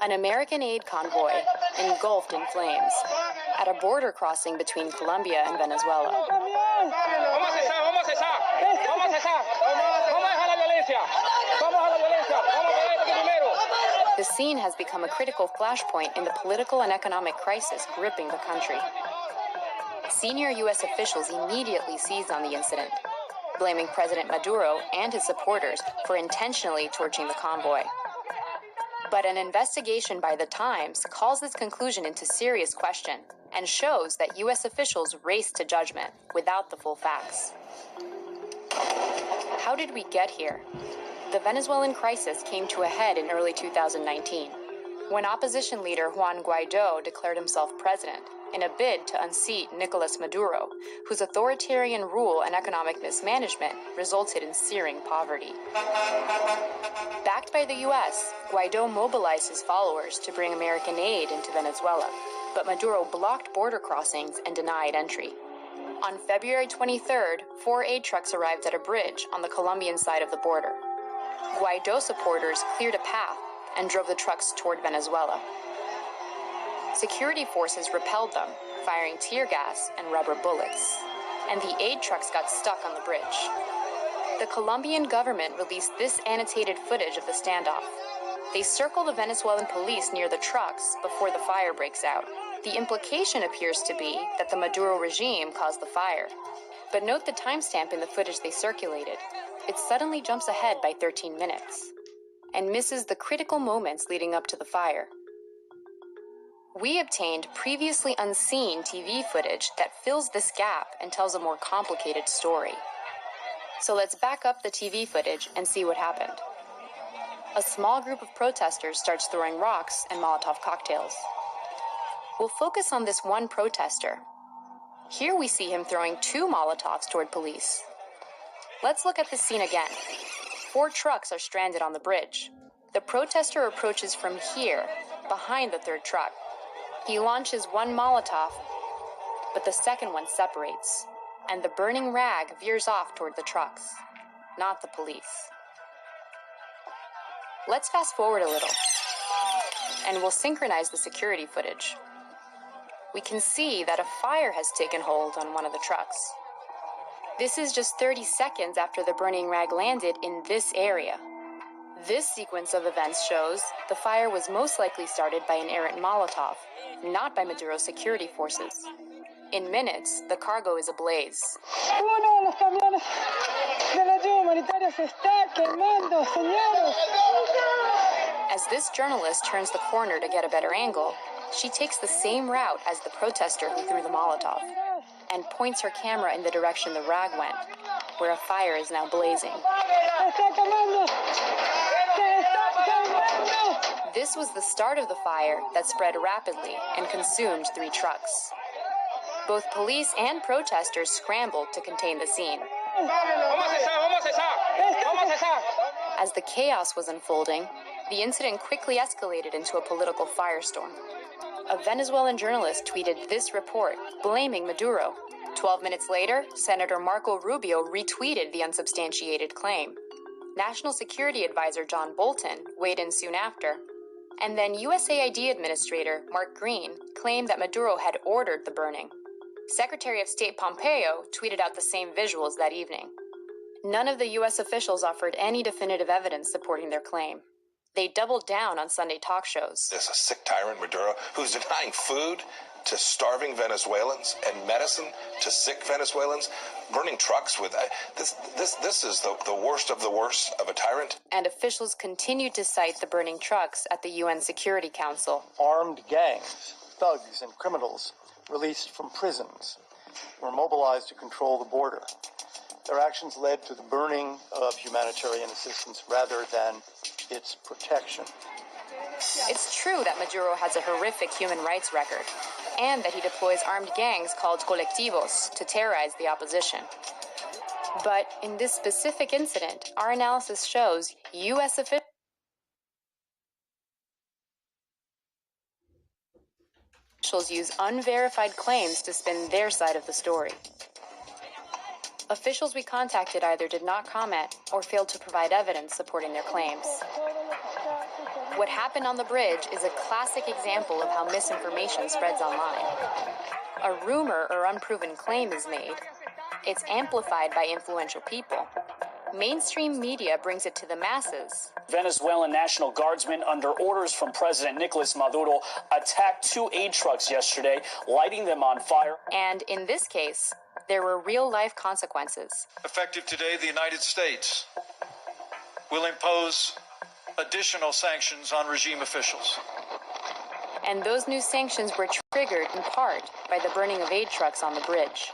An American aid convoy engulfed in flames at a border crossing between Colombia and Venezuela. The scene has become a critical flashpoint in the political and economic crisis gripping the country. Senior U.S. officials immediately seized on the incident, blaming President Maduro and his supporters for intentionally torching the convoy. But an investigation by The Times calls this conclusion into serious question and shows that U.S. officials raced to judgment without the full facts. How did we get here? The Venezuelan crisis came to a head in early 2019, when opposition leader Juan Guaidó declared himself president in a bid to unseat Nicolas Maduro, whose authoritarian rule and economic mismanagement resulted in searing poverty. Backed by the U.S., Guaidó mobilized his followers to bring American aid into Venezuela, but Maduro blocked border crossings and denied entry. On February 23rd, 4 aid trucks arrived at a bridge on the Colombian side of the border. Guaidó supporters cleared a path and drove the trucks toward Venezuela. Security forces repelled them, firing tear gas and rubber bullets, and the aid trucks got stuck on the bridge. The Colombian government released this annotated footage of the standoff. They circle the Venezuelan police near the trucks before the fire breaks out. The implication appears to be that the Maduro regime caused the fire. But note the timestamp in the footage they circulated. It suddenly jumps ahead by 13 minutes and misses the critical moments leading up to the fire. We obtained previously unseen TV footage that fills this gap and tells a more complicated story. So let's back up the TV footage and see what happened. A small group of protesters starts throwing rocks and Molotov cocktails. We'll focus on this one protester. Here we see him throwing 2 Molotovs toward police. Let's look at the scene again. 4 trucks are stranded on the bridge. The protester approaches from here, behind the 3rd truck. He launches 1 Molotov, but the second one separates, and the burning rag veers off toward the trucks, not the police. Let's fast forward a little, and we'll synchronize the security footage. We can see that a fire has taken hold on one of the trucks. This is just 30 seconds after the burning rag landed in this area. This sequence of events shows the fire was most likely started by an errant Molotov, not by Maduro's security forces. In minutes, the cargo is ablaze. Uno de los camiones de la ayuda humanitaria se está quemando, señores. As this journalist turns the corner to get a better angle, she takes the same route as the protester who threw the Molotov and points her camera in the direction the rag went, where a fire is now blazing. This was the start of the fire that spread rapidly and consumed 3 trucks. Both police and protesters scrambled to contain the scene. As the chaos was unfolding, the incident quickly escalated into a political firestorm. A Venezuelan journalist tweeted this report, blaming Maduro. 12 minutes later, Senator Marco Rubio retweeted the unsubstantiated claim. National Security Advisor John Bolton weighed in soon after. And then USAID Administrator Mark Green claimed that Maduro had ordered the burning. Secretary of State Pompeo tweeted out the same visuals that evening. None of the U.S. officials offered any definitive evidence supporting their claim. They doubled down on Sunday talk shows. There's a sick tyrant, Maduro, who's denying food to starving Venezuelans and medicine to sick Venezuelans, burning trucks with... This is the worst of the worst of a tyrant. And officials continued to cite the burning trucks at the UN Security Council. Armed gangs, thugs, and criminals released from prisons were mobilized to control the border. Their actions led to the burning of humanitarian assistance rather than its protection. It's true that Maduro has a horrific human rights record, and that he deploys armed gangs called colectivos to terrorize the opposition. But in this specific incident, our analysis shows U.S. officials use unverified claims to spin their side of the story. Officials we contacted either did not comment or failed to provide evidence supporting their claims. What happened on the bridge is a classic example of how misinformation spreads online. A rumor or unproven claim is made. It's amplified by influential people. Mainstream media brings it to the masses. Venezuelan National Guardsmen, under orders from President Nicolas Maduro, attacked 2 aid trucks yesterday, lighting them on fire. And in this case, there were real-life consequences. Effective today, the United States will impose additional sanctions on regime officials. And those new sanctions were triggered in part by the burning of aid trucks on the bridge.